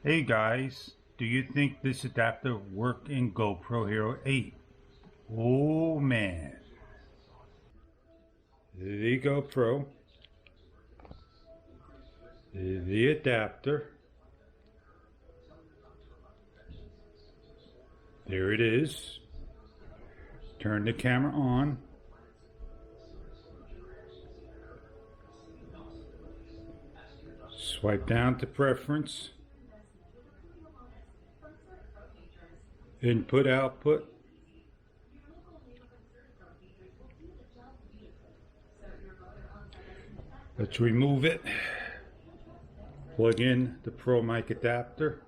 Hey guys, do you think this adapter worked in GoPro Hero 8? Oh man. The GoPro, the adapter, there it is. Turn the camera on. Swipe down to preference. Input, output. Let's remove it. Plug in the Pro mic adapter.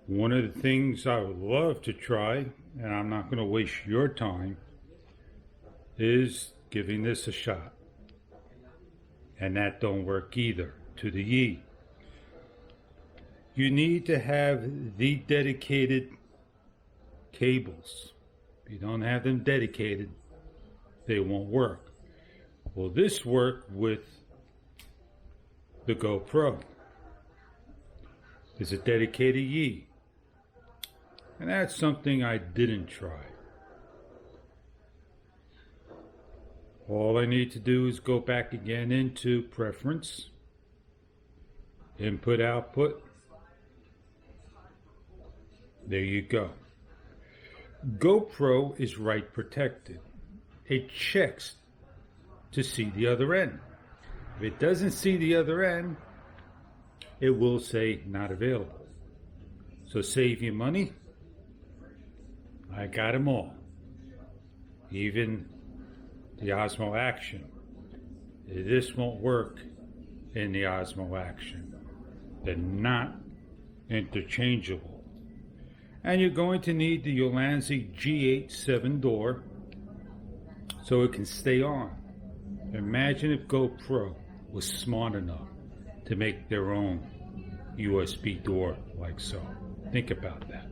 One of the things I would love to try, and I'm not going to waste your time, is giving this a shot. And that don't work either, to the E. You need to have the dedicated cables. If you don't have them dedicated, they won't work. Well, this worked with the GoPro. It's a dedicated E. And that's something I didn't try. All I need to do is go back again into preference, input, output. There you go. GoPro is write protected. It checks to see the other end. If it doesn't see the other end, it will say not available. So save your money. I got them all. Even the Osmo Action. This won't work in the Osmo Action. They're not interchangeable. And you're going to need the Ulanzi G8 7-door so it can stay on. Imagine if GoPro was smart enough to make their own USB door like so. Think about that.